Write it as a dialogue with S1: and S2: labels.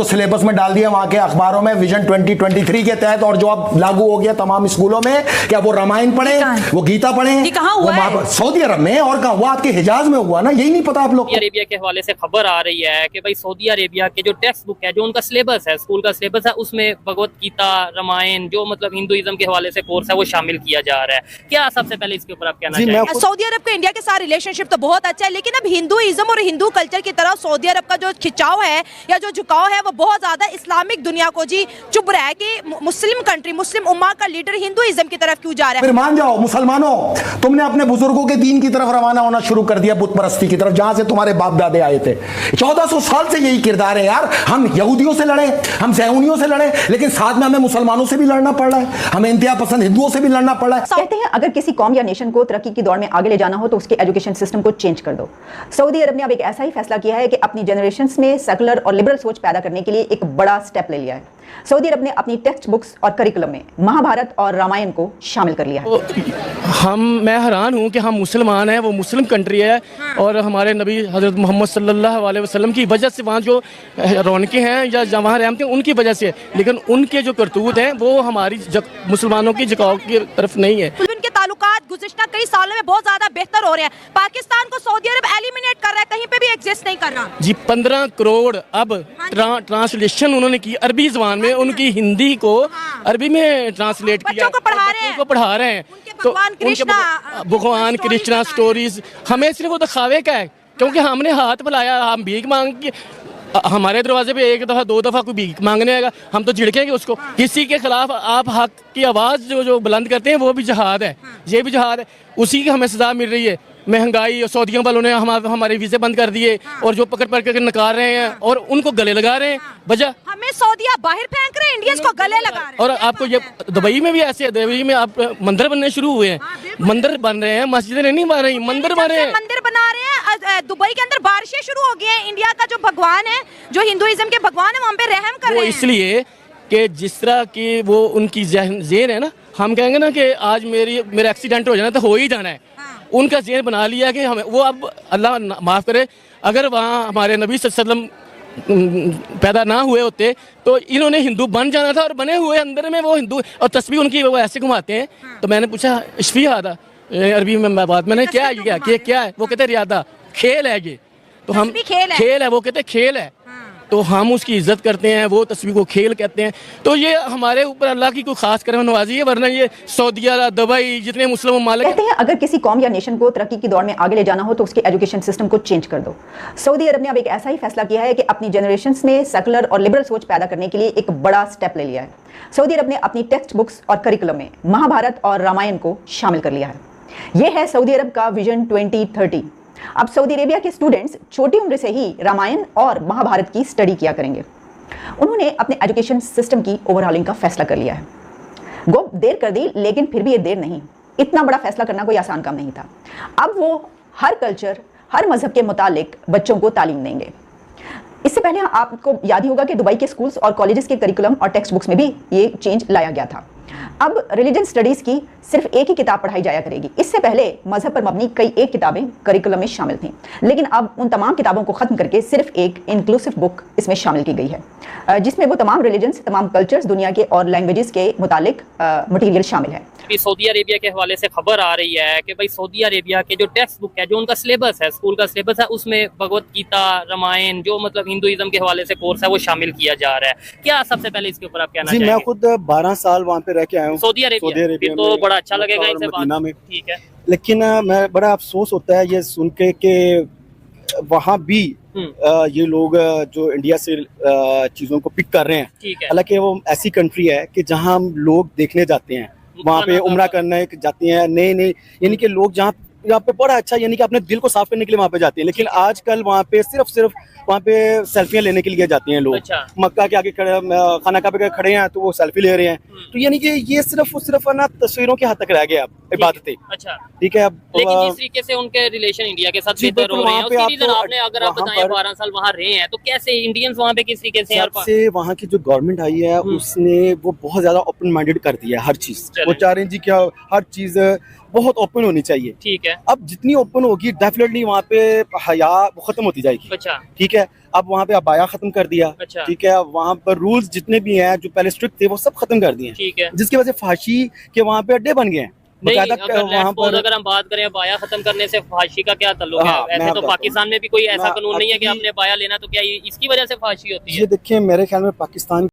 S1: को सिलेबस में डाल दिया वहां के अखबारों में विजन 2023 के तहत, और जो अब लागू हो गया तमाम स्कूलों में। क्या वो रामायण पढ़े, वो गीता पढ़े?
S2: कहां हुआ है?
S1: सऊदी अरब में। और कहां हुआ? आपके हिजाज में हुआ ना, यही नहीं पता आप लोग?
S3: सऊदी अरेबिया के हवाले से खबर आ रही है कि भाई सऊदी अरेबिया के जो टेक्स्ट बुक है, जो उनका सिलेबस है, स्कूल का सिलेबस है, उसमें भगवत गीता, रामायण, जो मतलब हिंदुइज्म के हवाले से कोर्स है, वो शामिल किया जा रहा है। क्या सबसे पहले इसके ऊपर आप कहना चाहेंगे?
S2: सऊदी अरब का इंडिया के साथ रिलेशनशिप तो बहुत अच्छा है, लेकिन अब हिंदुइज्म और हिंदू कल्चर की तरफ सऊदी अरब का जो खिंचाव है या जो झुकाव है वो बहुत ज्यादा इस्लामिक दुनिया को जी चुभ रहा है कि मुस्लिम कंट्री, मुस्लिम उम्मा का लीडर हिंदुइज्म की तरफ क्यों जा रहा है।
S1: फिर मान जाओ मुसलमानों, तुमने अपने बुजुर्गों के दीन की तरफ रवाना होना शुरू कर दिया, बुत परस्ती की तरफ, जहां से तुम्हारे बाप दादे आए थे। 1400 साल से यही किरदार है यार। हम यहूदियों से लड़े, हम सैहूनियों से लड़े, लेकिन साथ में हमें मुसलमानों से भी लड़ना पड़ रहा है, हमें इंतहा पसंद हिंदुओं से भी लड़ना पड़ रहा है।
S4: कहते हैं अगर किसी कौम या नेशन को तरक्की की दौड़ में आगे ले जाना हो तो उसके एजुकेशन सिस्टम को चेंज कर दो। सऊदी अरब ने अब एक ऐसा ही फैसला किया है कि अपनी जनरेशंस में सेकुलर और लिबरल सोच पैदा करने के लिए एक बड़ा स्टेप ले लिया है। सऊदी अरब ने अपनी टेक्स्ट बुक्स और करिकुलम में महाभारत और रामायण को शामिल कर लिया है।
S5: मैं हैरान हूँ कि हम मुसलमान हैं, वो मुस्लिम कंट्री है, और हमारे नबी हज़रत मोहम्मद सल्लल्लाहु अलैहि वसल्लम की वजह से वहाँ जो रौनकें हैं या वहाँ रहमतें उनकी वजह से, लेकिन उनके जो करतूत हैं वो हमारी मुसलमानों की झुकाव की तरफ नहीं है।
S2: उनके ताल्लुकात गुज़िश्ता कई सालों में बहुत ज्यादा बेहतर हो रहे हैं। पाकिस्तान को सऊदी अरब एलिमिनेट कर रहा है, कहीं पे भी एग्जिस्ट नहीं कर रहा
S5: जी। 15 करोड़ अब ट्रांसलेशन उन्होंने की अरबी जबान में, उनकी हिंदी को अरबी में ट्रांसलेट किया,
S2: बच्चों को पढ़ा रहे हैं।
S5: तो भगवान कृष्णा स्टोरीज हमें सिर्फ वो दिखावे का है, क्योंकि हमने हाथ बुलाया, हम भीख मांग के हमारे दरवाजे पे एक दफ़ा दो दफ़ा कोई भीख मांगने आएगा, हम तो झिड़केंगे उसको। किसी के खिलाफ आप हक की आवाज़ जो बुलंद करते हैं वो भी जिहाद है, ये भी जिहाद है। उसी की हमें सजा मिल रही है। महंगाई, सऊदियों वालों ने हमारे वीज़े बंद कर दिए और जो पकड़ पकड़ कर नकार रहे हैं और उनको गले लगा रहे हैं। वजह
S2: हमें सऊदिया बाहर फेंक रहे हैं, इंडियंस को गले लगा रहे हैं।
S5: और आपको ये दुबई में भी ऐसे है, दुबई में आप मंदिर बनने शुरू हुए हैं, मंदिर बन रहे हैं, मस्जिदें नहीं बन रही, मंदिर बन रहे हैं,
S2: मंदिर बना रहे हैं। दुबई के अंदर बारिशें शुरू हो गई हैं। इंडिया का जो भगवान है, जो हिंदुइज्म के भगवान है, वहाँ पे रहम कर रहे हैं।
S5: इसलिए कि जिस तरह की वो उनकी ज़हन है ना, हम कहेंगे ना कि आज मेरा एक्सीडेंट हो जाना तो हो ही जाना है, उनका ज़हन बना लिया कि हमें वो, अब अल्लाह माफ़ करे, अगर वहाँ हमारे नबी सल्लल्लाहु अलैहि वसल्लम पैदा ना हुए होते तो इन्होंने हिंदू बन जाना था, और बने हुए अंदर में वो हिंदू, और तस्वीर उनकी वो ऐसे घुमाते हैं। तो मैंने पूछा इश्फी आदा अरबी में बात, मैंने क्या है? वो कहते रियादा, खेल है ये। तो हम खेल है, वो कहते खेल है, तो हम उसकी इज्जत करते हैं, वो तस्वीर को खेल कहते हैं। तो ये हमारे ऊपर अल्लाह की कोई खास करम नवाजी है, वरना ये सऊदीया, दुबई, जितने मुस्लिम ममालिक।
S4: कहते हैं अगर किसी कौम या नेशन को तरक्की की दौड़ में आगे ले जाना हो तो उसके एजुकेशन सिस्टम को चेंज कर दो। सऊदी अरब ने अब एक ऐसा ही फैसला किया है कि अपनी जनरेशंस में सेकुलर और लिबरल सोच पैदा करने के लिए एक बड़ा स्टेप ले लिया है। सऊदी अरब ने अपनी टेक्स्ट बुक्स और करिकुलम में महाभारत और रामायण को शामिल कर लिया है। यह है सऊदी अरब का विजन 2030। अब सऊदी अरेबिया के स्टूडेंट्स छोटी उम्र से ही रामायण और महाभारत की स्टडी किया करेंगे। उन्होंने अपने एजुकेशन सिस्टम की ओवरहॉलिंग का फैसला कर लिया है। गो देर कर दी, लेकिन फिर भी ये देर नहीं। इतना बड़ा फैसला करना कोई आसान काम नहीं था। अब वो हर कल्चर, हर मजहब के मुतालिक बच्चों को तालीम देंगे। इससे पहले आपको याद ही होगा कि दुबई के स्कूल्स और कॉलेजेस के करिकुलम और टेक्स्ट बुक्स में भी ये चेंज लाया गया था। अब रिलीजन स्टडीज़ की सिर्फ एक ही किताब पढ़ाई जाया करेगी। इससे पहले मजहब पर मबनी कई एक किताबें करिकुलम में शामिल थीं, लेकिन अब उन तमाम किताबों को ख़त्म करके सिर्फ एक इंक्लूसिव बुक इसमें शामिल की गई है, जिसमें वो तमाम रिलीजन्स, तमाम कल्चर्स, दुनिया के और लैंग्वेजेस के मुतालिक मटीरियल शामिल है।
S3: सऊदी अरेबिया के हवाले से खबर आ रही है कि भाई सऊदी अरेबिया के जो टेक्स्ट बुक है, जो उनका सिलेबस है, स्कूल का सिलेबस है, उसमें भगवत गीता, रामायण, जो मतलब हिंदुइज्म के हवाले से कोर्स है, वो शामिल किया जा रहा है। क्या सबसे पहले इसके ऊपर आप कहना चाहेंगे?
S6: मैं खुद 12 साल वहाँ पे रह के आया हूँ,
S3: सऊदी अरेबिया तो बड़ा अच्छा लगेगा इनसे
S6: मदीना में।
S3: ठीक है,
S6: लेकिन मैं बड़ा अफसोस होता है ये सुन के कि वहाँ भी ये लोग जो इंडिया से चीज़ों को पिक कर रहे हैं, हालांकि वो ऐसी कंट्री है कि जहाँ हम लोग देखने जाते हैं, वहाँ पे उम्रा करने जाते हैं, नए यानी कि लोग जहाँ पे बड़ा अच्छा, यानी कि अपने दिल को साफ करने के लिए वहाँ पे जाते हैं। लेकिन आजकल वहाँ पे सिर्फ वहाँ पे सेल्फियाँ लेने के लिए जाते हैं लोग।
S3: अच्छा।
S6: मक्का के आगे खड़े, खाना काबे के खड़े हैं तो वो सेल्फी ले रहे हैं। तो यानी कि ये सिर्फ ना तस्वीरों के हद तक रह गया अब इबादतें।
S3: अच्छा,
S6: ठीक है। अब
S3: लेकिन जिस तरीके से उनके रिलेशन इंडिया के साथ बेहतर हो रहे हैं, उसकी रीजन आपने, अगर आप बताएं 12 साल वहाँ रहे हैं, तो कैसे इंडियंस वहाँ पे किस तरीके से
S6: वहाँ की जो गवर्नमेंट आई है उसने वो बहुत ज्यादा ओपन माइंडेड कर दिया है हर चीज। वो चाह रहे हैं जी क्या हर चीज बहुत ओपन होनी चाहिए।
S3: ठीक है।
S6: अब जितनी ओपन होगी डेफिनेटली वहाँ पे हया वो खत्म होती जाएगी।
S3: अच्छा।
S6: ठीक है, अब वहाँ पे अबाया खत्म कर दिया।
S3: अच्छा।
S6: ठीक है, वहाँ पर रूल्स जितने भी हैं जो पहले स्ट्रिक्ट थे वो सब खत्म कर दिए।
S3: ठीक है।
S6: जिसकी वजह से फांसी के वहाँ पे अड्डे बन गए हैं।
S3: नहीं,
S6: वहाँ पर
S3: अगर हम बात करें बाया खत्म करने से फांसी का क्या ताल्लुक है? ऐसे तो पाकिस्तान में भी कोई ऐसा कानून नहीं है कि आपने बाया लेना तो क्या इसकी वजह से फांसी होती है?
S6: ये देखिए, मेरे ख्याल में पाकिस्तान